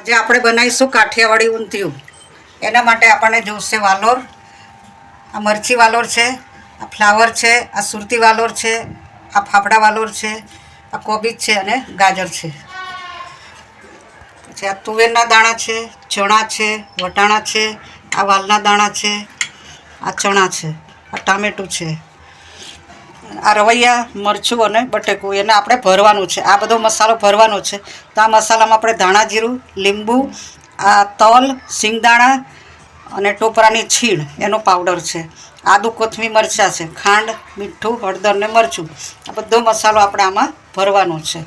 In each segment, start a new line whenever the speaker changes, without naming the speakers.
આજે આપણે બનાવીશું કાઠિયાવાડી ઊંધિયું. એના માટે આપણને જોઈશે વાલોર, આ મરચી વાલોર છે, આ ફ્લાવર છે, આ સુરતી વાલોર છે, આ ફાફડા વાલોર છે, આ કોબીજ છે અને ગાજર છે. પછી આ તુવેરના દાણા છે, ચણા છે, વટાણા છે, આ વાલના દાણા છે, આ ચણા છે, આ ટામેટું છે, આ રવૈયા, મરચું અને બટેકું એને આપણે ભરવાનું છે. આ બધો મસાલો ભરવાનો છે. તો આ મસાલામાં આપણે ધાણા જીરું, લીંબુ, આ તલ, સિંગદાણા અને ટોપરાની છીણ એનો પાવડર છે. આદું, કોથમીર, મરચાં છે, ખાંડ, મીઠું, હળદર ને મરચું. આ બધો મસાલો આપણે આમાં ભરવાનો છે.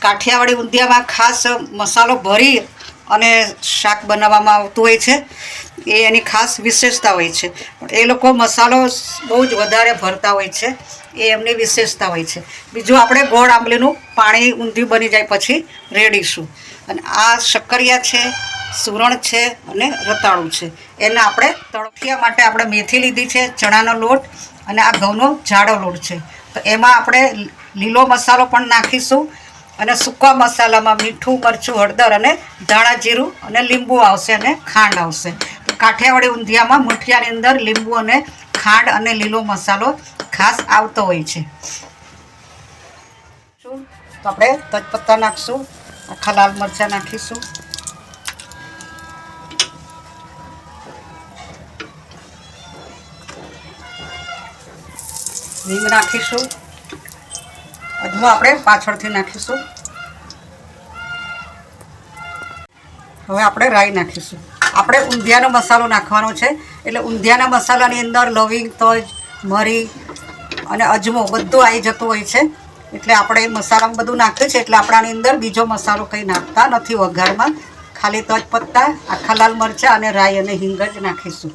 કાઠિયાવાડી ઊંધિયામાં ખાસ મસાલો ભરી અને શાક બનાવવામાં આવતું હોય છે. એ એની ખાસ વિશેષતા હોય છે. એ લોકો મસાલો બહુ જ વધારે ભરતા હોય છે. એ એમની વિશેષતા હોય છે. બીજું આપણે ગોળ આંબલીનું પાણી ઊંધિયું બની જાય પછી રેડીશું. અને આ શક્કરિયા છે, સુરણ છે અને રતાળું છે. એને આપણે તળફિયા માટે આપણે મેથી લીધી છે, ચણાનો લોટ અને આ ઘઉંનો જાડો લોટ છે. તો એમાં આપણે લીલો મસાલો પણ નાખીશું અને સૂકા મસાલામાં મીઠું, મરચું, હળદર અને ધાણા જીરું અને લીંબુ આવશે અને ખાંડ આવશે. તો કાઠિયાવાડી ઊંધિયામાં મુઠિયાની અંદર લીંબુ અને ખાંડ અને લીલો મસાલો ખાસ આવતો હોય છે. તો આપણે તજપત્તા નાખીશું, આખા લાલ મરચાં નાખીશું, હિંગ નાખીશું, અજમો આપણે પાછળથી નાખીશું. હવે આપણે રાઈ નાખીશું. આપણે ઊંધિયાનો મસાલો નાખવાનો છે. એટલે ઊંધિયાના મસાલાની અંદર લવિંગ, તજ, મરી અને અજમો બધું આવી જતું હોય છે. એટલે આપણે મસાલામાં બધું નાખ્યું છે. એટલે આપણાની અંદર બીજો મસાલો કંઈ નાખતા નથી વઘારમાં. ખાલી તજપત્તા, આખા લાલ મરચાં અને રાઈ અને હિંગ જ નાખીશું.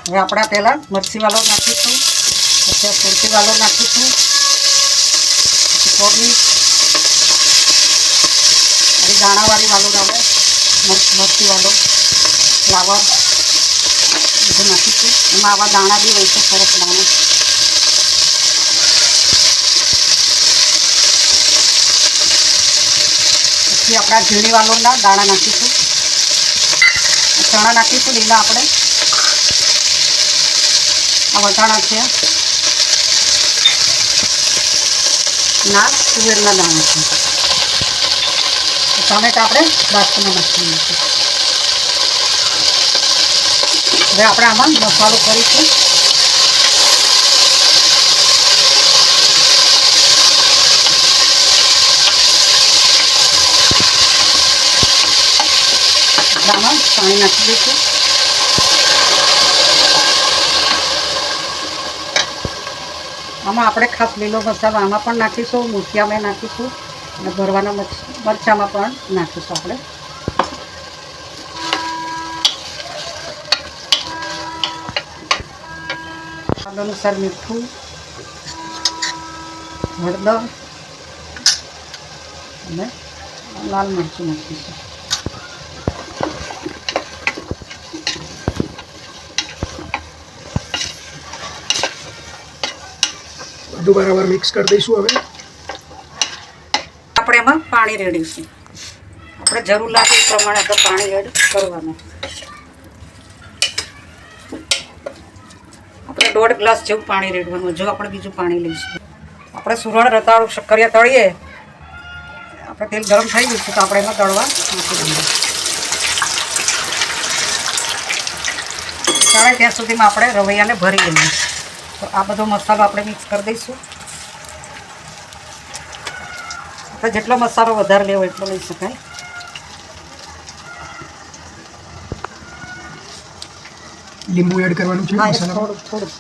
હવે આપણે પહેલાં મરચી વાલો નાખીશું, પછી સુરતી વાલો નાખીશું, પછી કોબી અને દાણાવાળી વાલો આવે, મરચી વાલો, ફ્લાવર બધું નાખીશું. એમાં આવા દાણા બી હોય છે, સરસ દાણા. પછી આપણા ઝીણી વાલોના દાણા નાખીશું, ચણા નાખીશું લીલા આપણે, આ વટાણા છે, ના તુવેરના દાણા છે, ટામેટા આપણે બાફીને નાખીએ છીએ. હવે આપણે આમાં મસાલો કરીશું. આમાં પાણી નાખી દઈશું. આમાં આપણે ખાસ લીલો મસાલો આમાં પણ નાખીશું, મુઠિયામાં નાખીશું અને ભરવાના મરચાંમાં પણ નાખીશું આપણે. સ્વાદ અનુસાર મીઠું, હળદર અને લાલ મરચું નાખીશું.
બધું બરાબર મિક્સ કરી દઈશું. હવે
આપણે એમાં પાણી રેડીશું. આપણે જરૂર લાગે એ પ્રમાણે આપણે પાણી એડ કરવાનું. આપણે 1.5 ગ્લાસ જેવું પાણી રેડવાનું. જો આપણે બીજું પાણી લઈશું. આપણે સુરણ, રતાળું, શક્કરિયા તળીએ. આપણે તેલ ગરમ થઈ ગયું છે તો આપણે એમાં તળવા નાખી દઈએ. ચાલે ત્યાં સુધીમાં આપણે રવૈયાને ભરી લઈએ. તો આ બધો મસાલો આપણે મિક્સ કરી દઈશું. આપણે જેટલો મસાલો વધારે લેવો એટલો લઈ શકાય.
લીંબુ એડ કરવાનું છે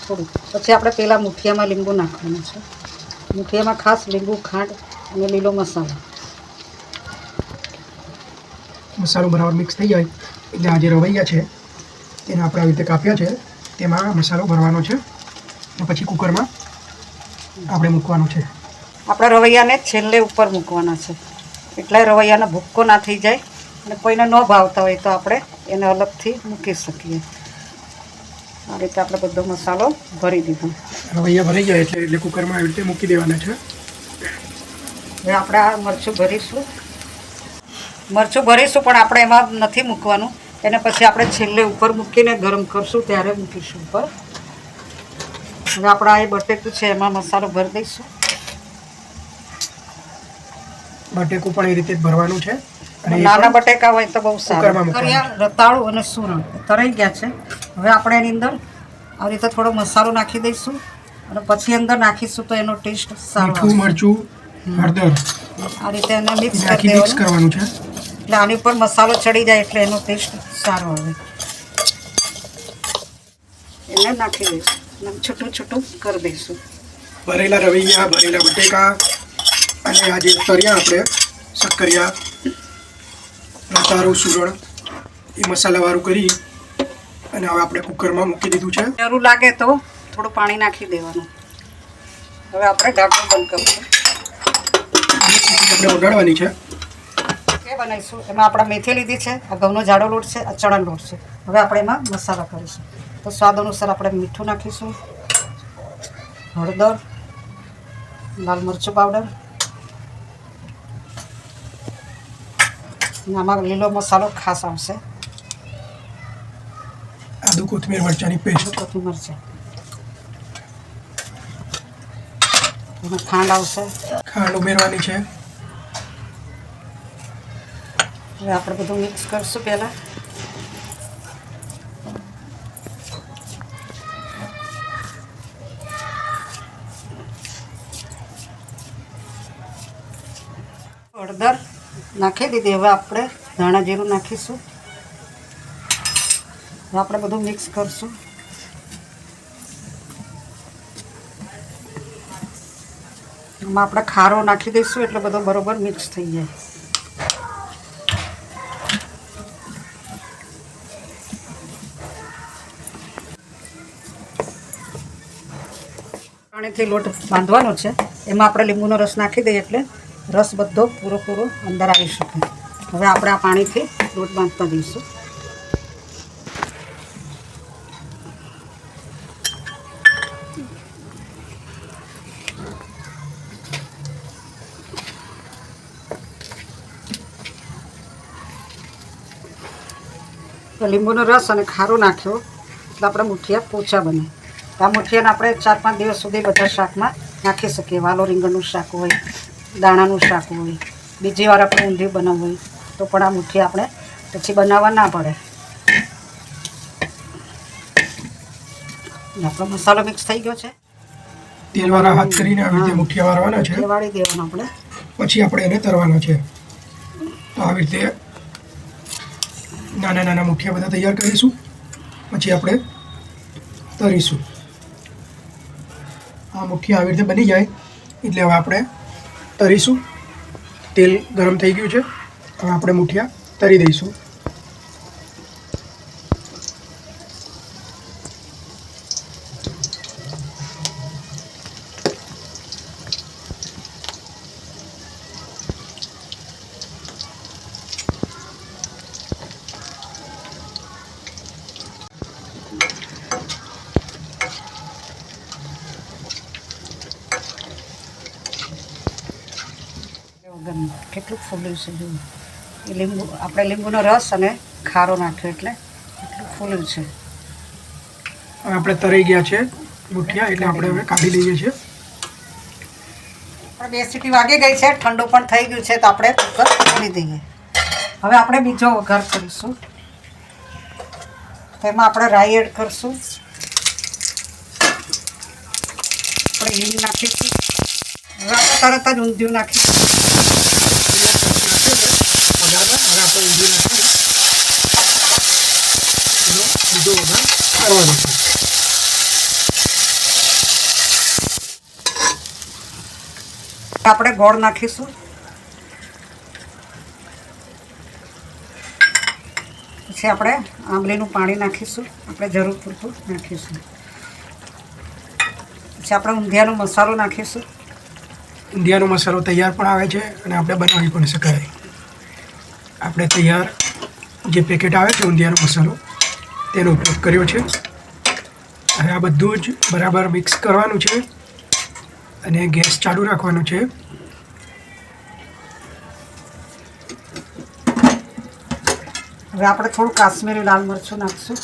થોડું. પછી આપણે પહેલાં મુઠિયામાં લીંબુ નાખવાનું છે. મુઠિયામાં ખાસ લીંબુ, ખાંડ અને લીલો મસાલો.
મસાલો બરાબર મિક્સ થઈ જાય એટલે આ જે રવૈયા છે એને આપણે આવી રીતે કાપ્યા છે તેમાં મસાલો ભરવાનો છે અને પછી કુકરમાં આપણે મૂકવાનો છે.
આપણે રવૈયાને છેલ્લે ઉપર મૂકવાના છે. એટલે રવૈયાનો ભૂક્કો ના થઈ જાય અને કોઈને ન ભાવતા હોય તો આપણે એને અલગથી મૂકી શકીએ. આ રીતે આપણે બધો મસાલો ભરી દીધો.
રવૈયા ભરાઈ જાય એટલે કુકરમાં આવી રીતે મૂકી દેવાના છે.
હવે આપણે આ મરચું ભરીશું પણ આપણે એમાં નથી મૂકવાનું, એને પછી આપણે છેલ્લે ઉપર મૂકીને ગરમ કરશું ત્યારે મૂકીશું ઉપર. હવે આપણે આ બટેકું છે એમાં મસાલો ભરી દઈશું.
બટેકું પણ એ રીતે જ ભરવાનું છે. અને
નાના બટેકા હોય તો બહુ સારું.
કુકરમાં મૂકવાનું.
રતાળું અને સુરણ તરાઈ ગયા છે. હવે આપણે એની અંદર આવી રીતે થોડો મસાલો નાખી દઈશું અને પછી અંદર નાખીશું તો એનો ટેસ્ટ સારો
મીઠું, મરચું, હળદર
આ રીતે એને મિક્સ
નાખી
કરી
મિક્સ કરવાનું છે.
એટલે આની ઉપર મસાલો ચડી જાય એટલે એનો ટેસ્ટ સારો આવે. એને નાખી દઈશું, છૂટું છૂટું કરી દઈશું.
ભરેલા રવૈયા, ભરેલા બટેકા અને આ જે તરિયા આપણે શક્કરિયા, રતાળું, સુરણ એ મસાલાવાળું કરી અને હવે આપણે કુકરમાં મૂકી દીધું છે.
જરૂર લાગે તો થોડું પાણી નાખી દેવાનું. હવે આપણે ઢાંકણ બંધ કરીશું.
આપણે વગાડવાની છે.
કે બનાવીશું એમાં આપણે મેથી લીધી છે, આ ઘઉંનો જાડો લોટ છે, આ ચણાનો લોટ છે. હવે આપણે એમાં મસાલા કરીશું. તો સ્વાદ અનુસાર આપણે મીઠું નાખીશું, હળદર, લાલ મરચું પાવડર, આમાં લીલો મસાલો ખાસ આવશે,
આદુ, કોથમીર, મરચાંની પેસ્ટ,
કોથમીર મરચાં, એમાં ખાંડ આવશે.
ખાંડ ઉમેરવાની છે.
હવે આપણે બધું મિક્સ કરીશું પહેલાં. હળદર નાખી દીધી. હવે આપણે ધાણા જીરું નાખીશું. હવે આપણે બધું મિક્સ કરીશું. એમાં આપણે ખારો નાખી દઈશું એટલે બધો બરોબર મિક્સ થઈ જાય. પાણીથી લોટ બાંધવાનો છે. એમાં આપણે લીંબુનો રસ નાખી દઈએ એટલે રસ બધો પૂરો અંદર આવી શકે. હવે આપણે આ પાણીથી લોટ બાંધતા દઈશું. તો લીંબુનો રસ અને ખારું નાખ્યો એટલે આપણે મુઠિયા પોચા બને. આ મુઠિયાને આપણે 4-5 દિવસ સુધી બધા શાકમાં નાખી શકીએ. વાલો રીંગણનું શાક હોય, દાણાનું શાક હોય, બીજી વાર આપણે ઊંધિયું બનાવવું હોય તો પણ આ મુઠિયા આપણે પછી બનાવવા ના પડે. આપણો મસાલો મિક્સ થઈ ગયો છે.
તેલવાળા હાથ કરીને આવી રીતે મુઠિયા વાળવાના છે.
વાળી દેવાનું આપણે.
પછી આપણે એને તરવાના છે. તો આવી રીતે નાના નાના મુઠિયા બધા તૈયાર કરીશું. પછી આપણે તરીશું. આ મુઠિયા આવી રીતે બની જાય એટલે હવે આપણે તરીશું. તેલ ગરમ થઈ ગયું છે. હવે આપણે મુઠિયા તરી દઈશું.
કેટલું ફૂલ્યું છે જો. એ લીંબુ આપણે લીંબુનો રસ અને ખારો નાખ્યો એટલે એટલું ફૂલ્યું છે.
આપણે તરાઈ ગયા છે મુઠિયા એટલે આપણે હવે કાઢી લઈએ છીએ.
આપણે 2 સીટી વાગી ગઈ છે, ઠંડુ પણ થઈ ગયું છે તો આપણે કુકર ખોલી દઈએ. હવે આપણે બીજો વઘાર કરીશું. તેમાં આપણે રાઈ એડ કરીશું, આપણે હિંગ નાખીશું. હવે આપણે તરત જ ઊંધિયું નાખીશું.
બીજો વઘાર કરવા દઈશું.
આપણે ગોળ નાખીશું. પછી આપણે આંબલીનું પાણી નાખીશું. આપણે જરૂર પૂરતું નાખીશું. પછી આપણે ઊંધિયાનો મસાલો નાખીશું.
ઊંધિયાનો મસાલો તૈયાર પણ આવે છે અને આપણે બનાવી પણ શકાય. આપણે તૈયાર જે પેકેટ આવે છે ઊંધિયાનો મસાલો તેનો ઉપયોગ કર્યો છે. હવે આ બધું જ બરાબર મિક્સ કરવાનું છે અને ગેસ ચાલુ રાખવાનું છે.
હવે આપણે થોડું કાશ્મીરી લાલ મરચું નાખીશું.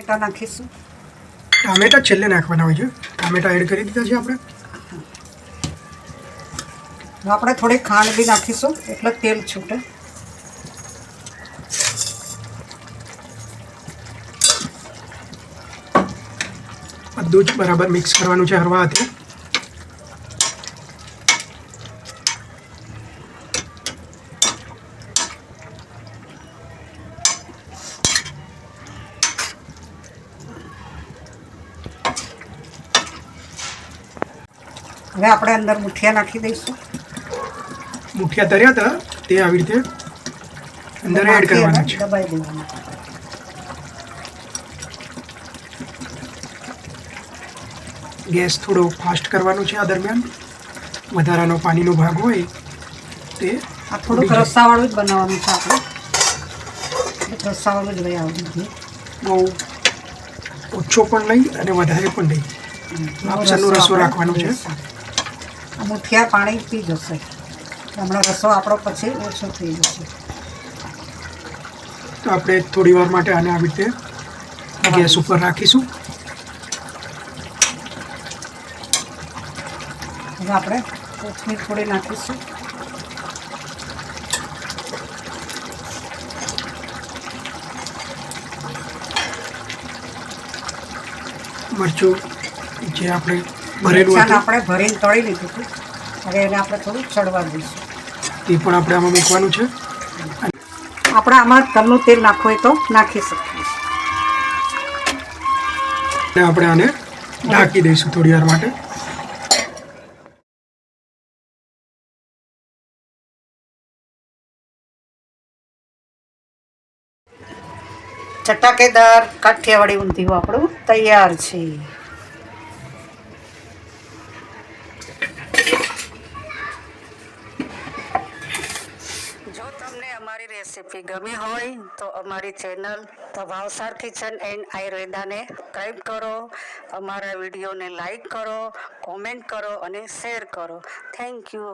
ટામેટા નાખીશું.
ટામેટા છેલ્લે નાખવાના હોય છે. ટામેટા એડ કરી દીધા છે આપણે.
આપણે થોડી ખાંડ બી નાખીશું એટલે તેલ છૂટે.
બધું જ બરાબર મિક્સ કરવાનું છે હળવા હાથે.
હવે આપણે અંદર મુઠિયા નાખી દઈશું.
મુઠિયા તર્યા હતા તે આવી રીતે અંદર એડ કરવાના છે.
દબાઈ દેવાના.
ગેસ થોડો ફાસ્ટ કરવાનો છે આ દરમિયાન. વધારાનો પાણીનો ભાગ હોય તે
આ થોડુંક રસાવાળું જ બનાવવાનું છે આપણે. રસાવાળું જ લઈ આવવું જોઈએ.
બહુ ઓછો પણ નહીં અને વધારે પણ નહીં. માપસરનો રસો રાખવાનો છે.
આ મુઠિયા પાણી પી જશે. હમણાં રસો આપણો પછી ઓછો થઈ જશે.
તો આપણે થોડી વાર માટે આને આવી રીતે ગેસ ઉપર રાખીશું.
હવે આપણે કોથમીર થોડી નાખીશું.
મરચું જે આપણે ભરેલું હતું
આપણે ભરીને તળી લીધું હતું. હવે એને આપણે થોડું ચડવા દઈશું.
તે પણ આપણે આમાં મૂકવાનું છે.
આપણે આમાં તલનું તેલ નાખવું હોય તો નાખી શકીએ.
અને આપણે આને ઢાંકી દઈશું થોડી વાર માટે.
ચટાકેદાર કાઠિયાવાડી ઊંધિયું આપણું તૈયાર છે. જો તમને અમારી રેસીપી ગમી હોય તો અમારી channel the Bhavsar kitchen and આયુર્વેદાને સબસ્ક્રાઈબ કરો. અમારા વિડીયોને લાઈક કરો, કોમેન્ટ કરો અને શેર કરો. Thank you.